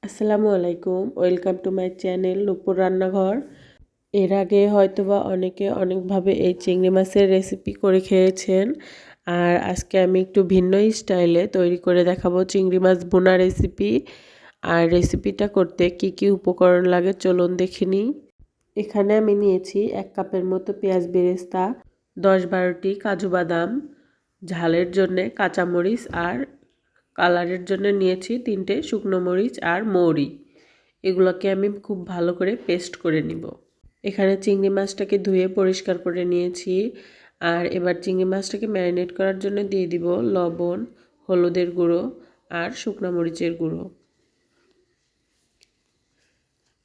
আসসালামু আলাইকুম, welcome to my channel নূপুর রান্নাঘর। এর আগে হয়তোবা অনেকে অনেকভাবে এই চিংড়ি মাছের রেসিপি করে খেয়েছেন। আর আজকে আমি একটু ভিন্ন স্টাইলে তৈরি করে দেখাবো চিংড়ি মাছ ভুনা রেসিপি। আর রেসিপিটা করতে কি কি উপকরণ লাগে চলুন দেখে নিই। এখানে আমি নিয়েছি 1 কাপের মতো পেঁয়াজ বেরেস্তা, 10-12টি কাজু বাদাম, ঝালের জন্যে কাঁচামরিচ আর কালারের জন্য নিয়েছি 3টে শুকনো মরিচ আর মৌরি। এগুলোকে আমি খুব ভালো করে পেস্ট করে নিব। এখানে চিংড়ি মাছটাকে ধুয়ে পরিষ্কার করে নিয়েছি। আর এবার চিংড়ি মাছটাকে ম্যারিনেট করার জন্য দিয়ে দিব লবণ, হলুদের গুঁড়ো আর শুকনো মরিচের গুঁড়ো।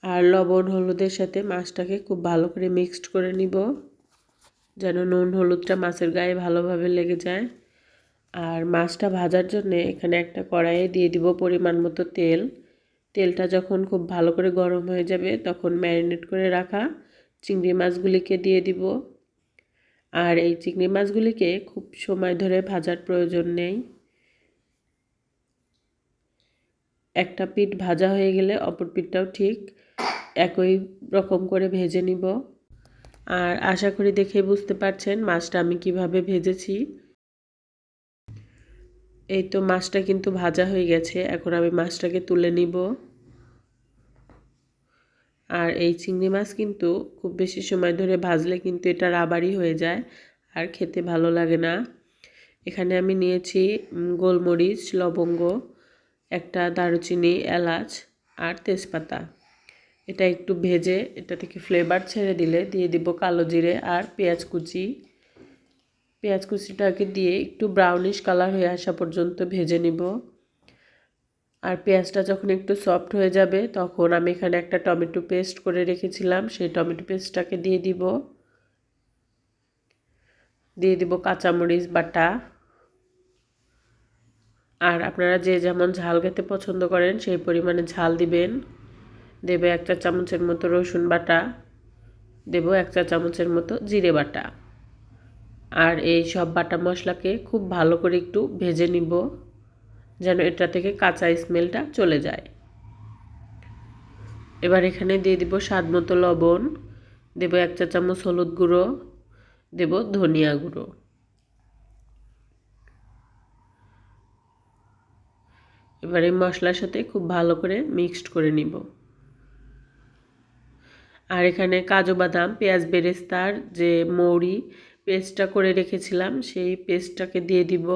আর লবণ হলুদের সাথে মাছটাকে খুব ভালো করে মিক্সড করে নিব, যেন নুন হলুদটা মাছের গায়ে ভালোভাবে লেগে যায়। আর মাছটা ভাজার জন্য এখানে একটা কড়াইয়ে দিয়ে দিব পরিমাণ মতো তেল। তেলটা যখন খুব ভালো করে গরম হয়ে যাবে তখন ম্যারিনেট করে রাখা চিংড়ি মাছগুলিকে দিয়ে দিব। আর এই চিংড়ি মাছগুলিকে খুব সময় ধরে ভাজার প্রয়োজন নেই। একটা পিঠ ভাজা হয়ে গেলে অপর পিঠটাও ঠিক একই রকম করে ভেজে নিব। আর আশা করি দেখে বুঝতে পারছেন মাছটা আমি কিভাবে ভেজেছি। এই তো মাছটা কিন্তু ভাজা হয়ে গেছে, এখন আমি মাছটাকে তুলে নিব। আর এই চিংড়ি মাছ কিন্তু খুব বেশি সময় ধরে ভাজলে কিন্তু এটা রাবারি হয়ে যায় আর খেতে ভালো লাগে না। এখানে আমি নিয়েছি গোলমরিচ, লবঙ্গ, একটা দারুচিনি, এলাচ আর তেজপাতা। এটা একটু ভেজে এটা থেকে ফ্লেভার ছেড়ে দিলে দিয়ে দিব কালো জিরে আর পেঁয়াজ কুচি। পেঁয়াজ কুচিটাকে দিয়ে একটু ব্রাউনিশ কালার হয়ে আসা পর্যন্ত ভেজে নিব। আর পেঁয়াজটা যখন একটু সফট হয়ে যাবে তখন আমি এখানে একটা টমেটো পেস্ট করে রেখেছিলাম, সেই টমেটো পেস্টটাকে দিয়ে দিব কাঁচামরিচ বাটা। আর আপনারা যে যেমন ঝাল খেতে পছন্দ করেন সেই পরিমাণে ঝাল দিবেন। দেবে 1 চা চামচের মতো রসুন বাটা, দেব 1 চা চামচের মতো জিরে বাটা। আর এই সব বাটা মশলাকে খুব ভালো করে একটু ভেজে নিব, যেন এটা থেকে কাঁচা স্মেলটা চলে যায়। এবার এখানে দিয়ে দিব স্বাদ মতো লবণ, দেব 1 চা চামচ হলুদ গুঁড়ো, দেব ধনিয়া গুঁড়ো। এবার এই মশলার সাথে খুব ভালো করে মিক্সড করে নিব। আর এখানে কাজু বাদাম, পেঁয়াজ বেরেস্তার যে মৌরি পেস্টটা করে রেখেছিলাম সেই পেস্টটাকে দিয়ে দিব।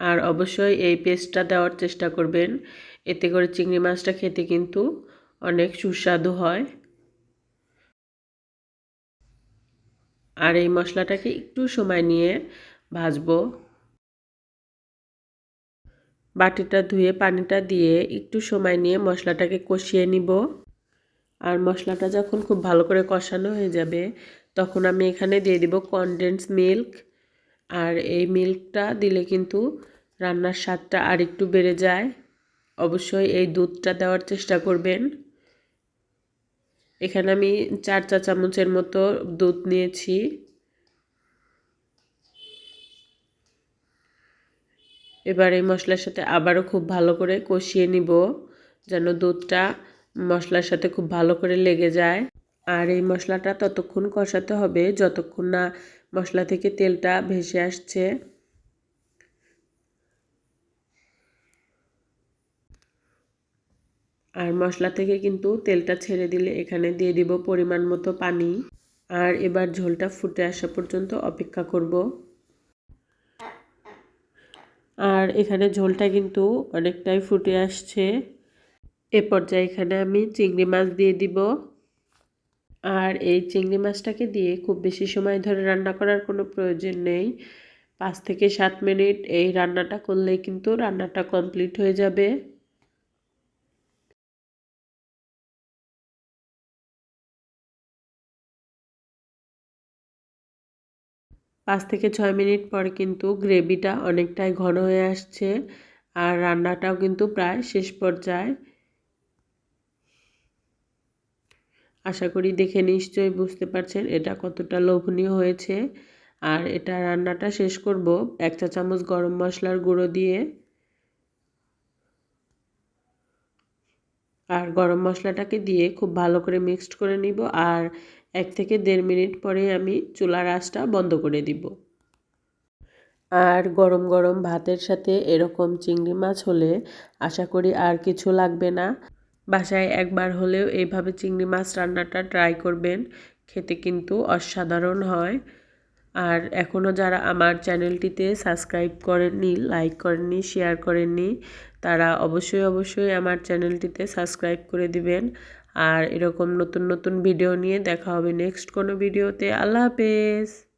আর অবশ্যই এই পেস্টটা দেওয়ার চেষ্টা করবেন, এতে করে চিংড়ি মাছটা খেতে কিন্তু অনেক সুস্বাদু হয়। আর এই মশলাটাকে একটু সময় নিয়ে ভাজবো। বাটিটা ধুয়ে পানিটা দিয়ে একটু সময় নিয়ে মশলাটাকে কষিয়ে নিব। আর মশলাটা যখন খুব ভালো করে কষানো হয়ে যাবে তখন আমি এখানে দিয়ে দিব কনডেন্স মিল্ক। আর এই মিল্কটা দিলে কিন্তু রান্নার স্বাদটা আরেকটু বেড়ে যায়। অবশ্যই এই দুধটা দেওয়ার চেষ্টা করবেন। এখানে আমি 4 চা চামচের মতো দুধ নিয়েছি। এবার এই মশলার সাথে আবারও খুব ভালো করে কষিয়ে নিব, যেন দুধটা মশলার সাথে খুব ভালো করে লেগে যায়। আর এই মশলাটা ততক্ষণ কষাতে হবে যতক্ষণ না মশলা থেকে তেলটা ভেসে আসছে। আর মশলা থেকে কিন্তু তেলটা ছেড়ে দিলে এখানে দিয়ে দিব পরিমাণ মতো পানি। আর এবার ঝোলটা ফুটে আসা পর্যন্ত অপেক্ষা করব। আর এখানে ঝোলটা কিন্তু অনেকটাই ফুটে আসছে। এ পর্যায়ে এখানে আমি চিংড়ি মাছ দিয়ে দিব। আর এই চিংড়ি মাছটাকে দিয়ে খুব বেশি সময় ধরে রান্না করার কোনো প্রয়োজন নেই। 5 থেকে 7 মিনিট এই রান্নাটা করলেই কিন্তু রান্নাটা কমপ্লিট হয়ে যাবে। 5 থেকে 6 মিনিট পর কিন্তু গ্রেভিটা অনেকটাই ঘন হয়ে আসছে। আর রান্নাটাও কিন্তু প্রায় শেষ পর্যায়ে। আশা করি দেখে নিশ্চয়ই বুঝতে পারছেন এটা কতটা লোভনীয় হয়েছে। আর এটা রান্নাটা শেষ করব 1 চা চামচ গরম মশলার গুঁড়ো দিয়ে। আর গরম মশলাটাকে দিয়ে খুব ভালো করে মিক্সড করে নিব আর 1 থেকে 1.5 মিনিট পরে আমি চুলার আঁচটা বন্ধ করে দিব। আর গরম গরম ভাতের সাথে এরকম চিংড়ি মাছ হলে আশা করি আর কিছু লাগবে না। বাসায় একবার হলেও এইভাবে চিংড়ি মাছ রান্নাটা ট্রাই করবেন, খেতে কিন্তু অসাধারণ হয়। আর এখনও যারা আমার চ্যানেলটিতে সাবস্ক্রাইব করেননি, লাইক করেননি, শেয়ার করেননি, তারা অবশ্যই আমার চ্যানেলটিতে সাবস্ক্রাইব করে দিবেন। আর এরকম নতুন নতুন ভিডিও নিয়ে দেখা হবে নেক্সট কোনো ভিডিওতে। আল্লাহ হাফেজ।